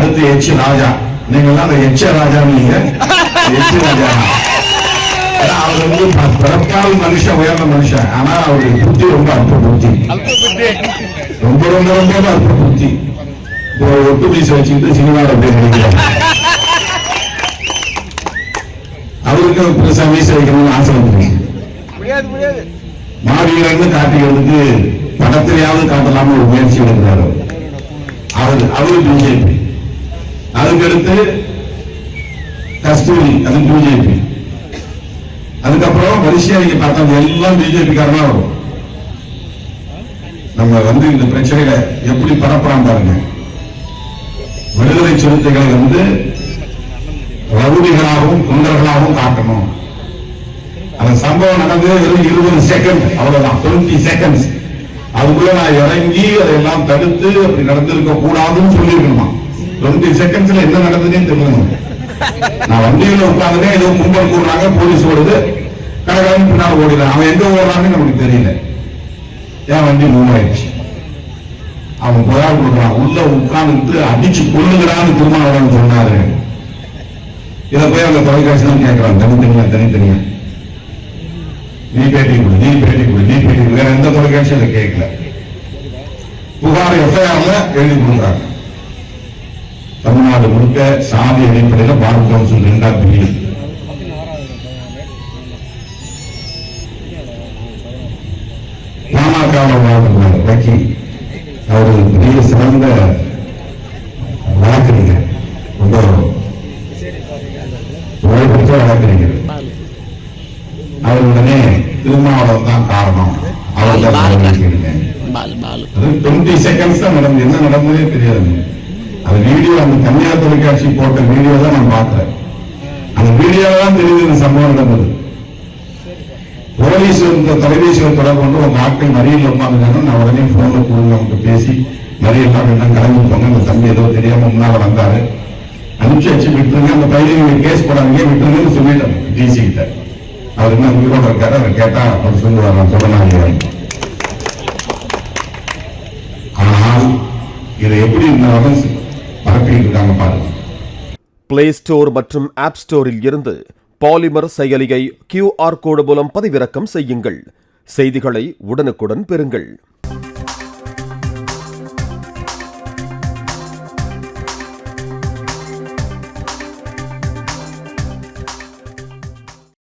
அடுத்து எச் ராஜா. நீங்க எல்லாம் அந்த எச் ராஜா, நீங்க எச் ராஜா. அவர் வந்து பிறப்பால் மனுஷன், உயர்ந்த மனுஷன். ஆனா அவருடைய புத்தி ரொம்ப அற்ப புத்தி, ரொம்ப ரொம்ப ரொம்ப அற்ப புத்தி. ஒட்டு மீசை வச்சுக்கிட்டு சினிமாவில் போய் நடிக்கிறார். அவருக்கு பெருசா மீசை வைக்கணும்னு ஆசை வந்துருக்கு. மாவீரன்னு காட்டிக்கிறதுக்கு படத்திலேயாவது காட்டலாம ஒரு முயற்சி எடுக்கிறார் அவரு பிஜேபி. அதுக்கடுத்து கஸ்தூரி, அது பிஜேபி. அதுக்கப்புறம் வரிசையா நீங்க பார்த்தா எல்லாம் பிஜேபி காரனா வரும். நம்ம வந்து இந்த பிரச்சனையில எப்படி பரப்புறான் பாருங்க. விடுதலை சிறுத்தைகளை வந்து ரவுடிகளாகவும் குண்டர்களாகவும் காட்டணும். அந்த சம்பவம் நடந்து வெறும் 20 செகண்ட், அவ்வளவுதான், 20 செகண்ட்ஸ். அதுக்குள்ள நான் இறங்கி அதையெல்லாம் தடுத்து அப்படி நடந்திருக்க கூடாதுன்னு சொல்லிருக்கணுமா. 20 செகண்ட்ஸ்ல என்ன நடந்ததுன்னு தெரியணும். நான் வண்டியில உட்கார்ந்தே ஏதோ கும்பல் கூடுறாங்க, போலீஸ் ஓடுது, கடற்கரை பின்னால் ஓடிடுறான். அவன் எங்க ஓடுறான்னு நமக்கு தெரியல. என் வண்டி மூவ் ஆயிடுச்சு. அவன் புகார் கொடுக்குறான், உள்ள உட்கார்ந்துட்டு அடிச்சு கொள்ளுகிறான்னு திருமாவளவன் சொன்னாரு. இதை போய் அவங்க தொலைக்காட்சியெல்லாம் கேட்கறான், தனித்தனியா. நீ பேட்டி கொடு, நீ பேட்டி கொடு, நீ பேட்டி கொடு. வேற எந்த தொலைக்காட்சியும் அதை கேட்கல. புகார் எஃப்ஐஆர்ல எழுதி கொடுக்குறாங்க. தமிழ்நாடு முழுக்க சாதி அடிப்படையில் பார் கவுன்சில் 2ஆம் பிரிவு. பாமக வக்கீல், அவர் பெரிய சிறந்த வழக்கறிஞர், ரொம்ப புகழ்பெற்ற வழக்கறிஞர். அவர் உடனே திருமாவளவன் தான் காரணம், அவர் தான் 20 செகண்ட்ஸ் தான் நடந்து, என்ன நடந்ததே தெரியாது. அந்த வீடியோ, அந்த தனியார் தொலைக்காட்சி போட்ட வீடியோ தான் நான் பார்த்தேன். அந்த வீடியோல தான் தெரியுது இந்த சம்பவம் நடந்தது. போலீஸ் தொலைபேசியில் தொடர்பு கொண்டு உங்க ஆட்கள் மறியல் உட்காந்துருக்காங்க. நான் உடனே போன்ல கூடுங்க அவங்க பேசி மறியெல்லாம் என்ன கிளம்பி போங்க, அந்த தம்பி ஏதோ தெரியாம முன்னால வந்தாரு, அனுப்பிச்சு வச்சு விட்டுருங்க, அந்த பையன் கேஸ் போடாதீங்க விட்டுருங்கன்னு சொல்லிட்டேன் டிசி கிட்ட. அவர் என்ன உயிரோட இருக்காரு, அவர் கேட்டா அவர் சொல்லுவார், நான் சொல்லலாம். ஆனால் இதை எப்படி இந்த வகை பரப்பிட்டு இருக்காங்க பாருங்க. பிளே ஸ்டோர் மற்றும் ஆப் ஸ்டோரில் இருந்து பாலிமர் செயலியை QR கோடு மூலம் பதிவிறக்கம் செய்யுங்கள். செய்திகளை உடனுக்குடன் பெறுங்கள்.